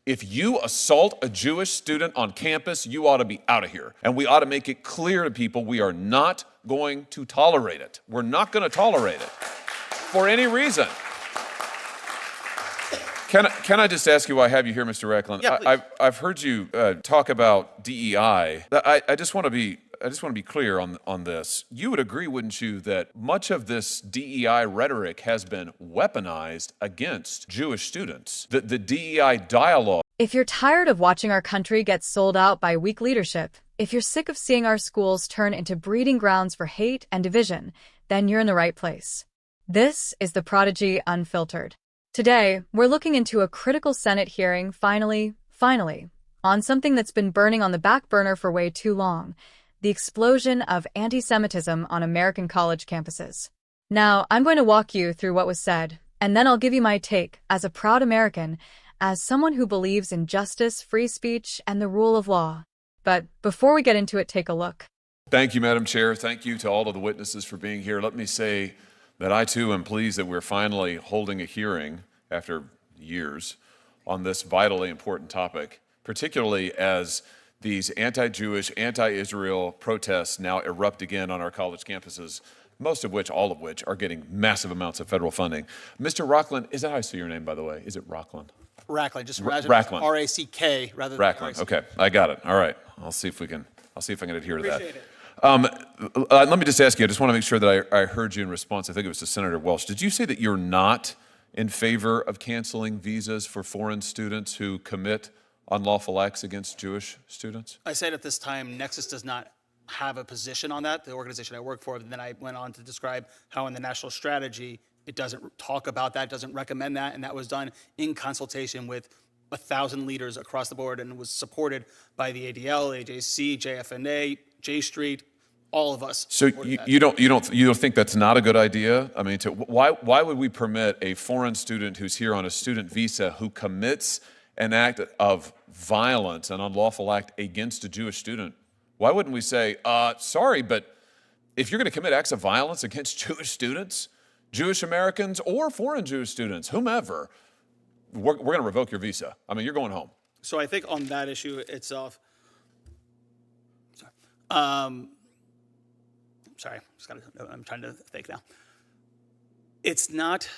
If you assault a Jewish student on campus, you ought to be out of here. And we ought to make it clear to people we are not going to tolerate it. We're not going to tolerate it for any reason. Can I just ask you why I have you here, Mr. Racklin? Yeah, I've heard you talk about DEI. I just want to be clear on this. You would agree, wouldn't you, that much of this DEI rhetoric has been weaponized against Jewish students? The DEI dialogue. If you're tired of watching our country get sold out by weak leadership, if you're sick of seeing our schools turn into breeding grounds for hate and division, then you're in the right place. This is The Prodigy Unfiltered. Today, we're looking into a critical Senate hearing, finally, on something that's been burning on the back burner for way too long: the explosion of anti-Semitism on American college campuses. Now, I'm going to walk you through what was said, and then I'll give you my take as a proud American, as someone who believes in justice, free speech, and the rule of law. But before we get into it, take a look. Thank you, Madam Chair. Thank you to all of the witnesses for being here. Let me say that I, too, am pleased that we're finally holding a hearing after years on this vitally important topic, particularly as these anti-Jewish, anti-Israel protests now erupt again on our college campuses, all of which are getting massive amounts of federal funding. Mr. Racklin, is that how I say your name, by the way? Is it Racklin? Racklin, just Racklin. R-A-C-K rather than Racklin. R-A-C-K. Okay, I got it. All right, I'll see if I can adhere to that. Appreciate it. Let me just ask you, I just want to make sure that I heard you in response. I think it was to Senator Welch. Did you say that you're not in favor of canceling visas for foreign students who commit unlawful acts against Jewish students? I said at this time, Nexus does not have a position on that, the organization I work for. And then I went on to describe how in the national strategy, it doesn't talk about that, doesn't recommend that, and that was done in consultation with 1,000 leaders across the board and was supported by the ADL, AJC, JFNA, J Street, all of us. So you don't think that's not a good idea? I mean, why would we permit a foreign student who's here on a student visa who commits an act of violence, an unlawful act against a Jewish student? Why wouldn't we say, sorry, but if you're going to commit acts of violence against Jewish students, Jewish Americans or foreign Jewish students, whomever, we're going to revoke your visa. I mean, you're going home. So I think on that issue itself, I'm trying to think now. It's not,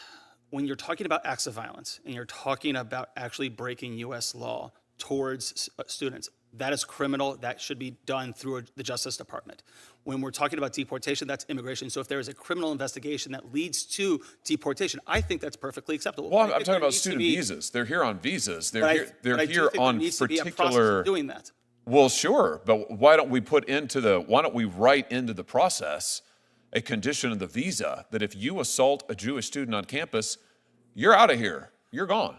when you're talking about acts of violence and you're talking about actually breaking U.S. law towards students, that is criminal. That should be done through the Justice Department. When we're talking about deportation, that's immigration. So if there is a criminal investigation that leads to deportation, I think that's perfectly acceptable. Well, I'm talking about student visas. They're here on visas. They're here on particular. Doing that. Well, sure, but why don't we write into the process a condition of the visa that if you assault a Jewish student on campus, you're out of here. You're gone.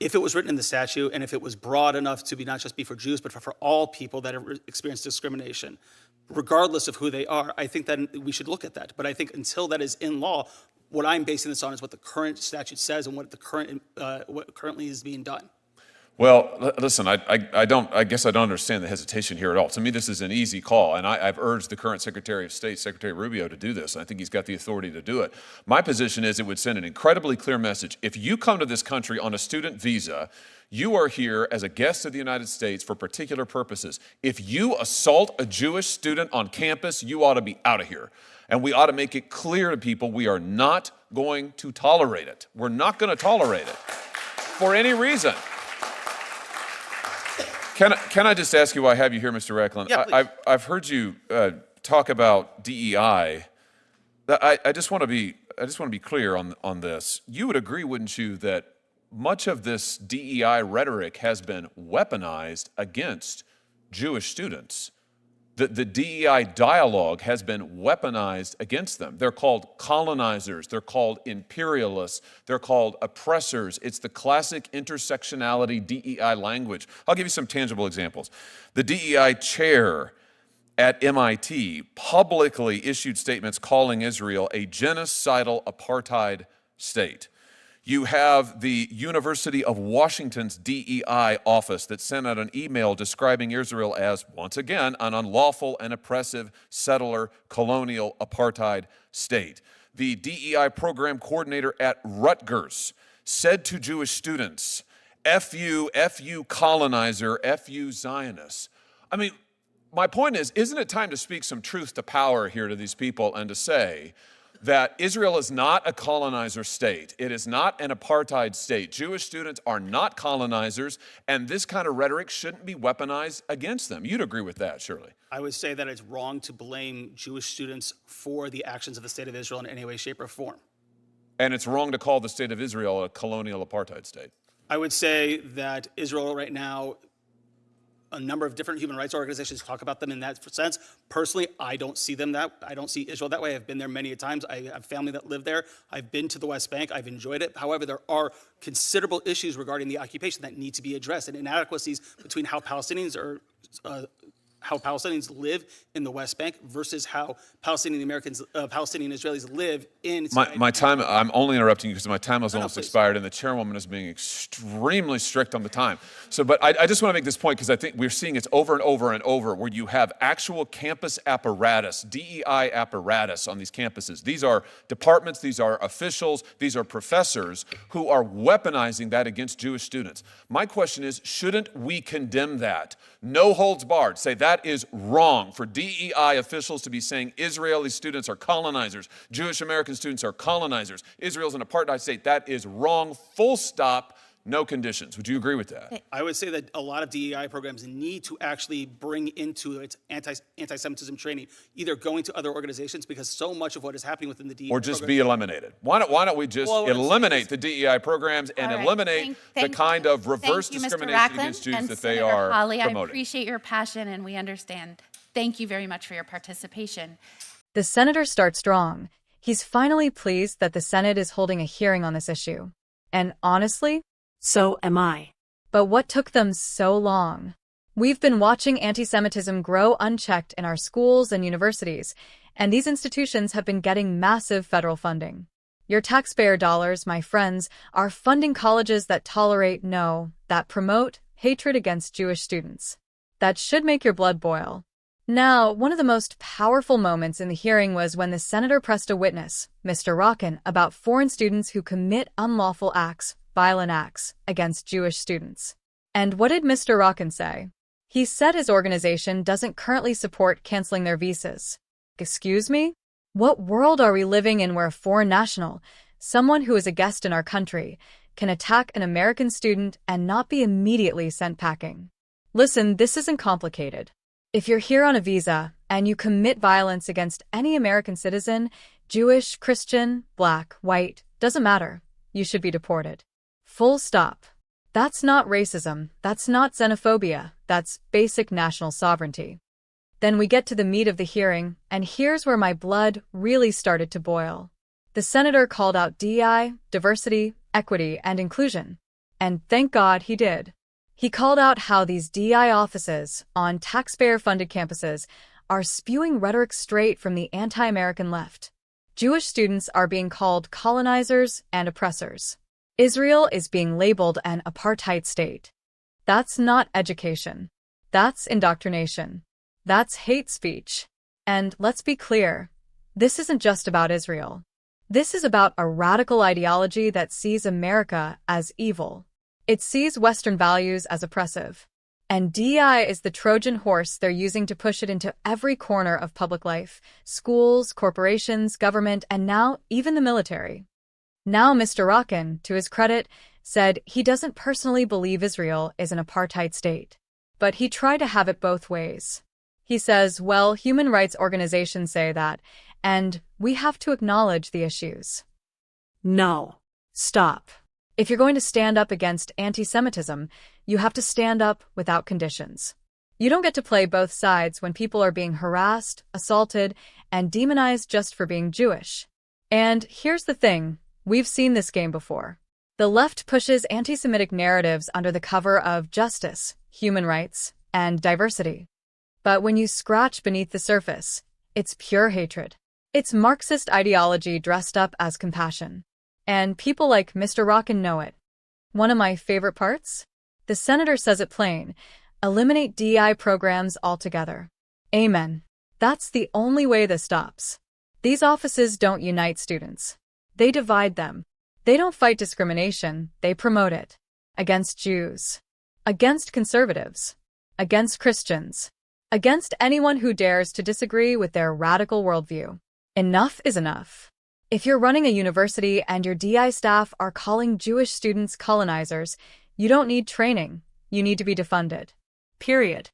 If it was written in the statute and if it was broad enough to be not just be for Jews, but for all people that have experienced discrimination, regardless of who they are, I think that we should look at that. But I think until that is in law, what I'm basing this on is what the current statute says and what currently is being done. Well, listen, I guess I don't understand the hesitation here at all. To me, this is an easy call, and I've urged the current Secretary of State, Secretary Rubio, to do this. I think he's got the authority to do it. My position is it would send an incredibly clear message. If you come to this country on a student visa, you are here as a guest of the United States for particular purposes. If you assault a Jewish student on campus, you ought to be out of here. And we ought to make it clear to people we are not going to tolerate it. We're not going to tolerate it for any reason. Can I just ask you why I have you here, Mr. Racklin? Yeah, I've heard you talk about DEI. I just want to be clear on this. You would agree, wouldn't you, that much of this DEI rhetoric has been weaponized against Jewish students? The DEI dialogue has been weaponized against them. They're called colonizers. They're called imperialists. They're called oppressors. It's the classic intersectionality DEI language. I'll give you some tangible examples. The DEI chair at MIT publicly issued statements calling Israel a genocidal apartheid state. You have the University of Washington's DEI office that sent out an email describing Israel as, once again, an unlawful and oppressive settler colonial apartheid state. the DEI program coordinator at Rutgers, said to Jewish students, F you colonizer, F you Zionist. I mean, my point is, isn't it time to speak some truth to power here to these people and to say that Israel is not a colonizer state. It is not an apartheid state. Jewish students are not colonizers, and this kind of rhetoric shouldn't be weaponized against them. You'd agree with that, surely. I would say that it's wrong to blame Jewish students for the actions of the state of Israel in any way, shape, or form. And it's wrong to call the state of Israel a colonial apartheid state. I would say that Israel right now, a number of different human rights organizations talk about them in that sense. Personally, I don't see them I don't see Israel that way. I've been there many times. I have family that live there. I've been to the West Bank. I've enjoyed it. However, there are considerable issues regarding the occupation that need to be addressed, and inadequacies between how Palestinians live in the West Bank versus how Palestinian Israelis live in. My time, I'm only interrupting you because my time has almost please. expired, and the chairwoman is being extremely strict on the time. So, but I just want to make this point because I think we're seeing it over and over and over where you have actual campus apparatus, DEI apparatus on these campuses. These are departments, these are officials, these are professors who are weaponizing that against Jewish students. My question is, shouldn't we condemn that? No holds barred. Say that is wrong for DEI officials to be saying Israeli students are colonizers, Jewish American students are colonizers, Israel's an apartheid state. That is wrong, full stop, no conditions. Would you agree with that? I would say that a lot of DEI programs need to actually bring into its anti-Semitism training, either going to other organizations, because so much of what is happening within the DEI or just be eliminated. Why don't we just eliminate the DEI programs and eliminate the kind of reverse discrimination against Jews that they are Hawley, promoting? I appreciate your passion, and we understand. Thank you very much for your participation. The senator starts strong. He's finally pleased that the Senate is holding a hearing on this issue. And honestly, so am I. But what took them so long? We've been watching anti-Semitism grow unchecked in our schools and universities, and these institutions have been getting massive federal funding. Your taxpayer dollars, my friends, are funding colleges that that promote hatred against Jewish students. That should make your blood boil. Now, one of the most powerful moments in the hearing was when the senator pressed a witness, Mr. Rockin, about foreign students who commit unlawful acts, violent acts, against Jewish students. And what did Mr. Rockin say? He said his organization doesn't currently support canceling their visas. Excuse me? What world are we living in where a foreign national, someone who is a guest in our country, can attack an American student and not be immediately sent packing? Listen, this isn't complicated. If you're here on a visa and you commit violence against any American citizen, Jewish, Christian, black, white, doesn't matter, you should be deported. Full stop. That's not racism, that's not xenophobia, that's basic national sovereignty. Then we get to the meat of the hearing, and here's where my blood really started to boil. The senator called out DEI, diversity, equity, and inclusion. And thank God he did. He called out how these DEI offices on taxpayer-funded campuses are spewing rhetoric straight from the anti-American left. Jewish students are being called colonizers and oppressors. Israel is being labeled an apartheid state. That's not education. That's indoctrination. That's hate speech. And let's be clear, this isn't just about Israel. This is about a radical ideology that sees America as evil. It sees Western values as oppressive. And DEI is the Trojan horse they're using to push it into every corner of public life, schools, corporations, government, and now even the military. Now Mr. Rockin, to his credit, said he doesn't personally believe Israel is an apartheid state. But he tried to have it both ways. He says, well, human rights organizations say that, and we have to acknowledge the issues. No. Stop. If you're going to stand up against anti-Semitism, you have to stand up without conditions. You don't get to play both sides when people are being harassed, assaulted, and demonized just for being Jewish. And here's the thing. We've seen this game before. The left pushes anti-Semitic narratives under the cover of justice, human rights, and diversity. But when you scratch beneath the surface, it's pure hatred. It's Marxist ideology dressed up as compassion. And people like Mr. Rockin know it. One of my favorite parts? The senator says it plain. Eliminate DEI programs altogether. Amen. That's the only way this stops. These offices don't unite students. They divide them. They don't fight discrimination, they promote it. Against Jews. Against conservatives. Against Christians. Against anyone who dares to disagree with their radical worldview. Enough is enough. If you're running a university and your DI staff are calling Jewish students colonizers, you don't need training. You need to be defunded. Period.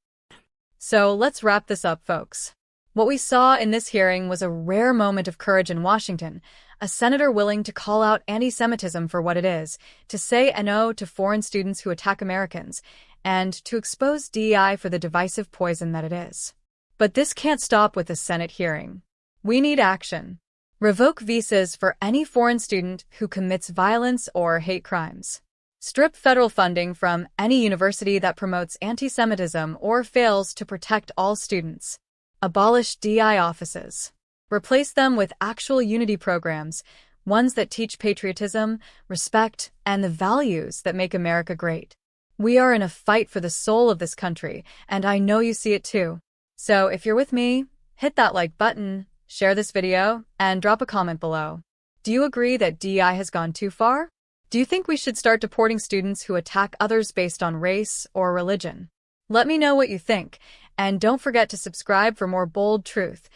So let's wrap this up, folks. What we saw in this hearing was a rare moment of courage in Washington, a senator willing to call out anti-Semitism for what it is, to say no to foreign students who attack Americans, and to expose DEI for the divisive poison that it is. But this can't stop with the Senate hearing. We need action. Revoke visas for any foreign student who commits violence or hate crimes. Strip federal funding from any university that promotes anti-Semitism or fails to protect all students. Abolish DI offices. Replace them with actual unity programs, ones that teach patriotism, respect, and the values that make America great. We are in a fight for the soul of this country, and I know you see it too. So if you're with me, hit that like button, share this video, and drop a comment below. Do you agree that DEI has gone too far? Do you think we should start deporting students who attack others based on race or religion? Let me know what you think, and don't forget to subscribe for more bold truth,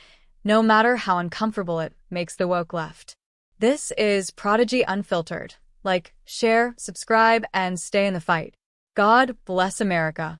no matter how uncomfortable it makes the woke left. This is Prodigy Unfiltered. Like, share, subscribe, and stay in the fight. God bless America.